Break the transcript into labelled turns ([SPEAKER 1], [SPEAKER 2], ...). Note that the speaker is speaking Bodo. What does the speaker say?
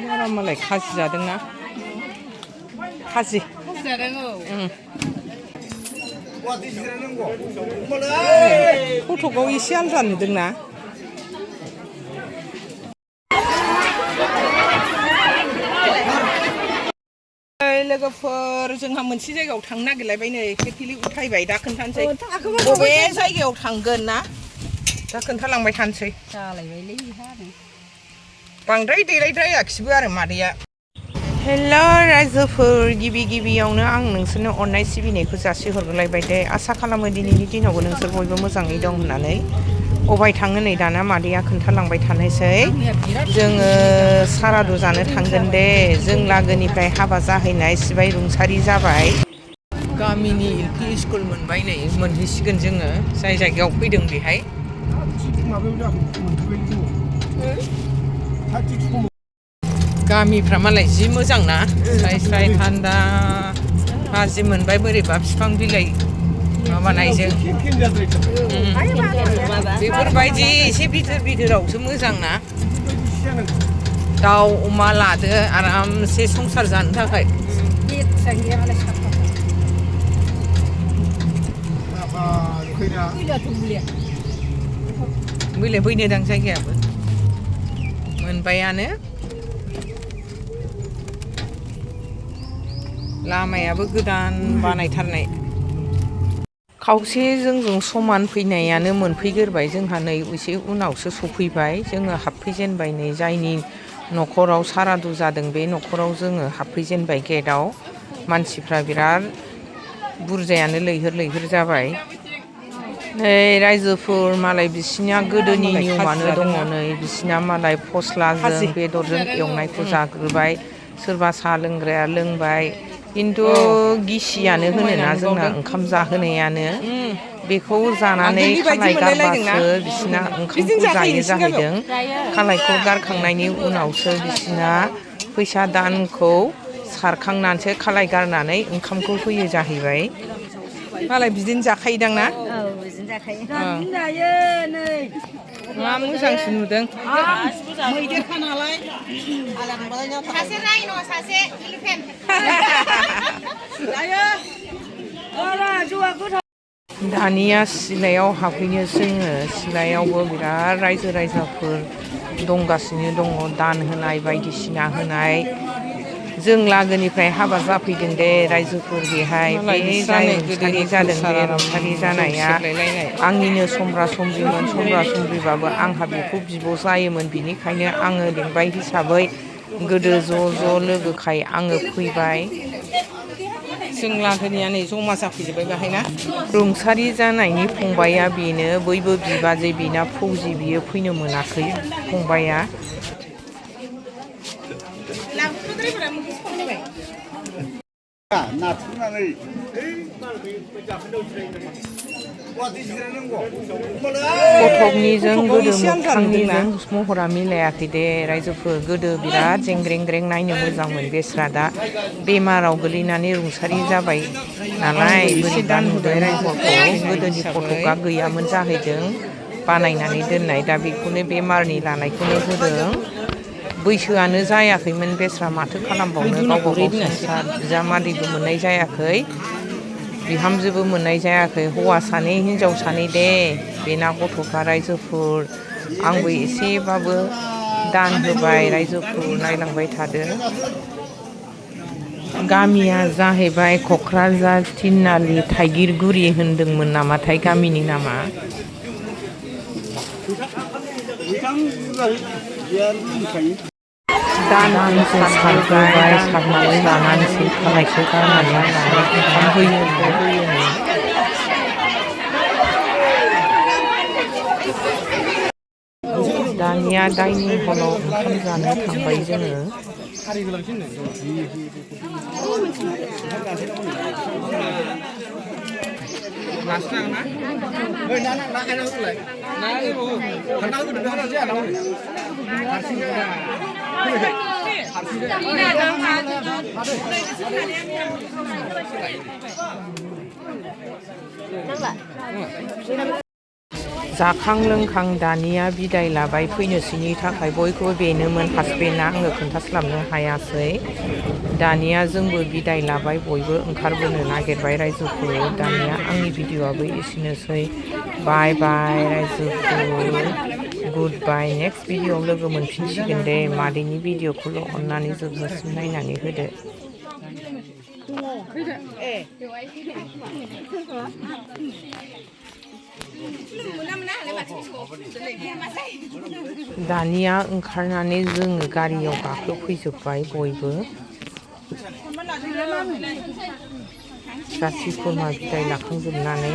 [SPEAKER 1] बारा मालाय खाजि जादोंना खाजि फटकआव एसे आलदा नुदोंना लोगोफोर जोंहा मोनसे जायगायाव थांनो नागिरलायबाय नै खेखिलि उथायबाय दा खोन्थानोसै बबे जायगायाव थांगोन ना दा खोन्थालांबाय थानोसै बांद्राय देलायद्रायाखिसैबो आरो मादैया हेल' रायजोफोर गिबियावनो आं नोंसोरनो अननाय सिबिनायखौ जासिहरलायबाय दे आसा खालामो दिनैनि दिनावबो नोंसोर बयबो मोजाङै दं होननानै अबाय थाङो नै दाना मादैया खोन्थालांबाय थानोसै जोङो सारादु जानो थांगोन दे जों लागोनिफ्राय हाबा जाहैनाय सिबाय रुंसारि जाबाय गामिनि LP स्कुल मोनबाय नै मोनहैसिगोन जोङो जाय जायगायाव फैदों बेहाय गामिफ्रा मालाय जि मोजां ना स्राय स्राय थान्दा हाजो मोनबाय बोरैबा बिफां बिलाइ माबानायजों बेफोरबायदि एसे बिथोरावसो मोजां ना दाउ अमा लादो आरामसे संसार जानो थाखाय बैलाय फैनोदां जायगायाबो मोनबायानो लामायाबो गोदान बानायथारनाय खावसे जोंजों समान फैनायानो मोनफैग्रोबाय जोंहा नै एसे उनावसो सफैबाय जोङो हाबफैजेनबाय नै जायनि न'खराव सारादु जादों बे न'खराव जोङो हाबफैजेनबाय गेटआव मानसिफ्रा बिराद बुरजायानो लैहोर जाबाय नै रायजोफोर मालाय बिसिनिया गोदोनि नियमानो दङ नै बिसिना मालाय फस्लाजों बेदरजों एवनायखौ जाग्रोबाय सोरबा साहा लोंग्राया लोंबाय खिन्थु गिसियानो होनोना जोंना ओंखाम जाहोनायानो बेखौ जानानै खालाय गारबासो बिसिना ओंखामखौ जायो जाहैदों खालायखौ गारखांनायनि उनावसो बिसिना फैसा दानखौ सारखांनानैसो खालाय गारनानै ओंखामखौ होयो जाहैबाय मालाय बिदिनो जाखायोदां ना
[SPEAKER 2] बिदिनो जाखायो बिदिनो जायो नै
[SPEAKER 1] मा मोजांसो नुदों
[SPEAKER 2] मैदेरखा नालाय सासे रायन' सासे इलिफेन्ट
[SPEAKER 1] दानिया सिलायाव हाबफैनो जोङो सिलायावबो बिराद रायजो राजाफोर दंगासिनो दङ दान होनाय बायदिसिना होनाय जों लागोनिफ्राय हाबा जाफैदों दे रायजोफोर बेहाय बे जाय रुंसारि जादों बे रुंसारि जानाया आंनिनो समब्रा समब्रिबाबो आंहा बेखौ बिब' जायोमोन बिनिखायनो आङो लिंबाय हिसाबै गोदो ज' लोगोखाय आङो फैबाय जों लागोनिया नै जमा जाफैजोब्बाय बेहायना रुंसारि जानायनि फंबाया बेनो बयबो बिबाजै बिना फौजि बियो फैनो मोनाखै फंबाया गथ'निजों गोदो मोखांनिजों महरा मिलायाखै दे रायजोफोर गोदो बिराद जेंग्रें नायनो मोजांमोन बेस्रा दा बेमाराव गोलैनानै रुंसारि जाबाय नालाय बोरैबा नुदों महरखौ गोदोनि फटकआ गैयामोन जाहैदों बानायनानै दोननाय दा बेखौनो बेमारनि लानायखौनो होदों बैसोआनो जायाखैमोन बेस्रा माथो खालामबावनो गावबा गाव संसार बिजामादैबो मोननाय जायाखै बिहामजोबो मोननाय जायाखै हौवा सानै हिनजाव सानै दे बेना गथ'फ्रा रायजोफोर आंबो एसेबाबो दान होबाय रायजोफोर नायलांबाय थादो गामिया जाहैबाय क'क्राझार तिनालि थाइगिरगुरि होनदोंमोन नामाथाय गामिनि नामा दानखौ सारबाय सारनानै लानानैसो खालायखौ गारनानै ओंखाम होयो दानिया डाइनिं हलाव ओंखाम जानो थांबाय जोङो जाखां लोंखां दानिया बिदाय लाबाय फैनोसैनि थाखाय बयखौबो बेनोमोन हासबेन्डआ आङो खोन्थास्लाबनो हायासै दानिया जोंबो बिदाय लाबाय बयबो ओंखारबोनो नागिरबाय रायजोफोर दानिया आंनि भिडिअ'आबो एसेनोसै बाय बाय रायजोफोर गुड बाय नेक्स्ट भिडिअ'आव लोगो मोनफिनसिगोन दे मादैनि भिडिअ'खौल' अननानै जोबजासिम नायनानै होदो दानिया ओंखारनानै जोङो गारियाव गाखोफैजोब्बाय बयबो जाथि खुरमा बिदाय लाखांजोबनानै